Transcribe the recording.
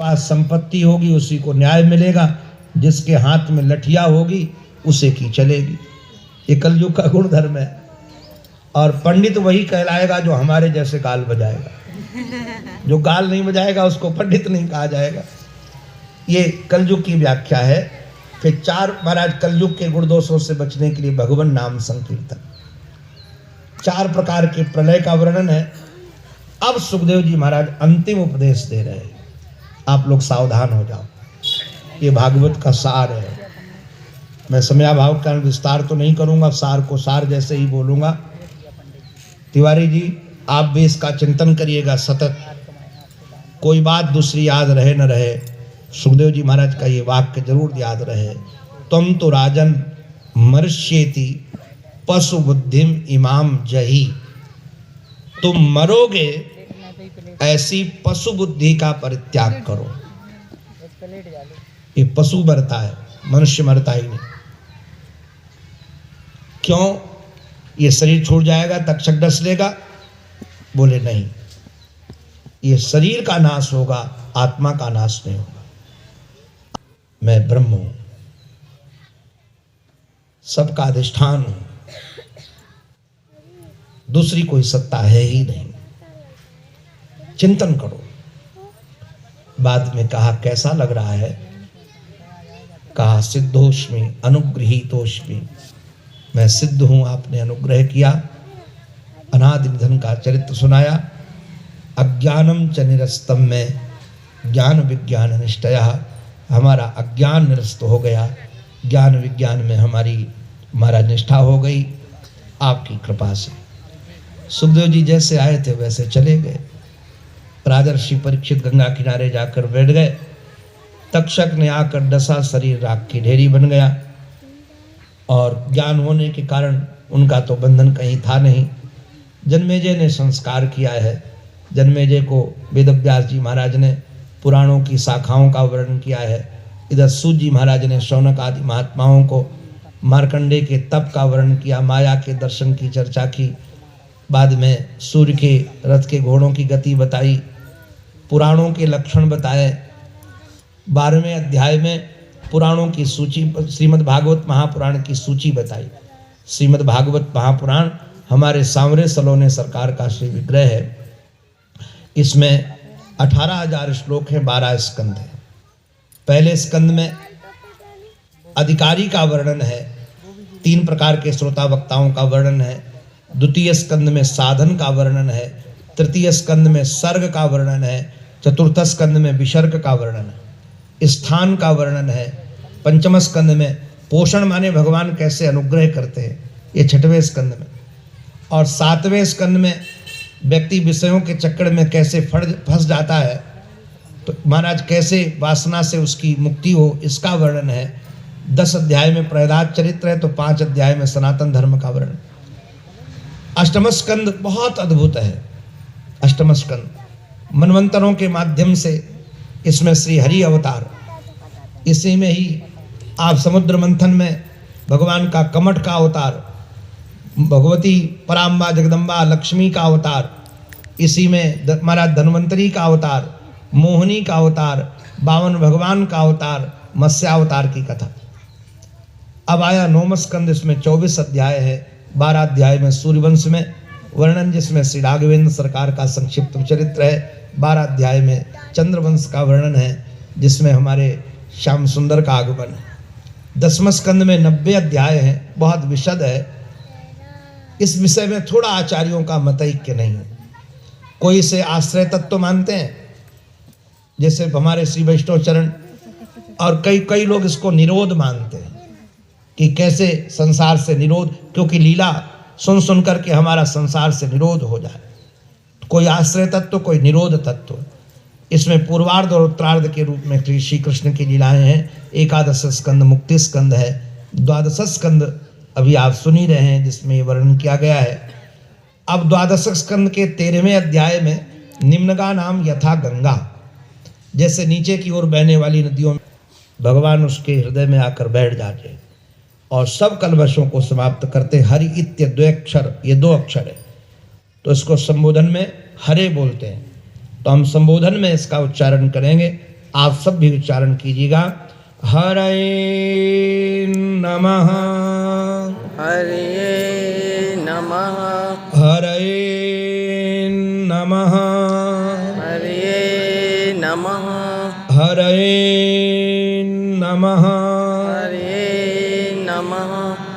पास संपत्ति होगी उसी को न्याय मिलेगा, जिसके हाथ में लठिया होगी उसे की चलेगी। ये कलयुग का गुण धर्म है। और पंडित वही कहलाएगा जो हमारे जैसे गाल बजाएगा। जो गाल नहीं बजाएगा उसको पंडित नहीं कहा जाएगा। ये कलयुग की व्याख्या है। फिर 4 महाराज कलयुग के गुण दोषों से बचने के लिए भगवान नाम संकीर्तन। 4 प्रकार के प्रलय का वर्णन है। अब सुखदेव जी महाराज अंतिम उपदेश दे रहे हैं। आप लोग सावधान हो जाओ, ये भागवत का सार है। मैं समयाभाव का विस्तार तो नहीं करूंगा, सार को सार जैसे ही बोलूंगा। तिवारी जी आप भी इसका चिंतन करिएगा सतत, कोई बात दूसरी याद रहे न रहे। सुखदेव जी महाराज का ये वाक्य जरूर याद रहे। तुम तो राजन मर्ष्येति पशु बुद्धिम इमाम जही। तुम मरोगे ऐसी पशु बुद्धि का परित्याग करो। ये पशु मरता है, मनुष्य मरता ही नहीं। क्यों? ये शरीर छूट जाएगा, तक्षक डस लेगा? बोले नहीं, ये शरीर का नाश होगा, आत्मा का नाश नहीं होगा। मैं ब्रह्म हूं, सबका अधिष्ठान हूं, दूसरी कोई सत्ता है ही नहीं। चिंतन करो। बाद में कहा कैसा लग रहा है? कहा सिद्धोष्मी अनुगृहीतोष्मी। मैं सिद्ध हूं, आपने अनुग्रह किया। अनादि निधन का चरित्र सुनाया। अज्ञानम च निरस्तम में ज्ञान विज्ञान निष्ठया। हमारा अज्ञान निरस्त हो गया, ज्ञान विज्ञान में हमारी निष्ठा हो गई आपकी कृपा से। सुखदेव जी जैसे आए थे वैसे चले गए। राजर्षि परीक्षित गंगा किनारे जाकर बैठ गए। तक्षक ने आकर डसा, शरीर राख की ढेरी बन गया। और ज्ञान होने के कारण उनका तो बंधन कहीं था नहीं। जन्मेजय ने संस्कार किया है। जन्मेजय को वेदव्यास जी महाराज ने पुराणों की शाखाओं का वर्णन किया है। इधर सूत जी महाराज ने शौनक आदि महात्माओं को मार्कंडे के तप का वर्णन किया, माया के दर्शन की चर्चा की। बाद में सूर्य के रथ के घोड़ों की गति बताई, पुराणों के लक्षण बताए। 12वें अध्याय में पुराणों की सूची, श्रीमद् भागवत महापुराण की सूची बताई। श्रीमद् भागवत महापुराण हमारे सांवरे सलोने सरकार का श्री विग्रह है। इसमें 18,000 श्लोक हैं, 12 स्कंद हैं। पहले स्कंद में अधिकारी का वर्णन है, 3 प्रकार के श्रोता वक्ताओं का वर्णन है। द्वितीय स्कंद में साधन का वर्णन है। तृतीय स्कंद में सर्ग का वर्णन है। चतुर्थ स्कंद में विसर्ग का वर्णन है, स्थान का वर्णन है। पंचम स्कंद में पोषण माने भगवान कैसे अनुग्रह करते हैं, ये 6वें स्कंद में। और 7वें स्कंद में व्यक्ति विषयों के चक्कर में कैसे फंस जाता है, तो महाराज कैसे वासना से उसकी मुक्ति हो, इसका वर्णन है। 10 अध्याय में प्रहलाद चरित्र है, तो 5 अध्याय में सनातन धर्म का वर्णन। अष्टम स्कंद बहुत अद्भुत है। अष्टम स्कंद मनवंतरों के माध्यम से, इसमें श्री हरि अवतार, इसी में ही आप समुद्र मंथन में भगवान का कमठ का अवतार, भगवती पराम्बा जगदम्बा लक्ष्मी का अवतार, इसी में महाराज धन्वंतरी का अवतार, मोहिनी का अवतार, 52 भगवान का अवतार, मत्स्यावतार की कथा। अब आया 9वां स्कंद, इसमें 24 अध्याय है। 12 अध्याय में सूर्यवंश में वर्णन, जिसमें श्री राघवेंद्र सरकार का संक्षिप्त चरित्र है। 12 अध्याय में चंद्रवंश का वर्णन है, जिसमें हमारे श्याम सुंदर का आगमन है। 10वें स्कंद में 90 अध्याय हैं, बहुत विशद है। इस विषय में थोड़ा आचार्यों का मतैक्य नहीं है। कोई इसे आश्रय तत्व मानते हैं, जैसे हमारे श्री वैष्णव चरण, और कई लोग इसको निरोध मानते हैं कि कैसे संसार से निरोध, क्योंकि लीला सुन सुन करके हमारा संसार से निरोध हो जाए। कोई आश्रय तत्व, कोई निरोध तत्व। इसमें पूर्वार्ध और उत्तरार्ध के रूप में श्री कृष्ण की लीलाएं हैं। 11 स्कंद मुक्ति स्कंद है। 12 स्कंद अभी आप सुन ही रहे हैं, जिसमें ये वर्णन किया गया है। अब 12 स्कंद के 13वें अध्याय में निम्नगा नाम यथा गंगा, जैसे नीचे की ओर बहने वाली नदियों में भगवान उसके हृदय में आकर बैठ जाते और सब कलवशों को समाप्त करते। हरि इत्य द्वैक्षर, ये 2 अक्षर है, तो इसको संबोधन में हरे बोलते हैं। तो हम संबोधन में इसका उच्चारण करेंगे। आप सब भी उच्चारण कीजिएगा। हरे नमः, हरे नमः, हरे नमः, हरे नमः, हरे नमः, हरे नमः,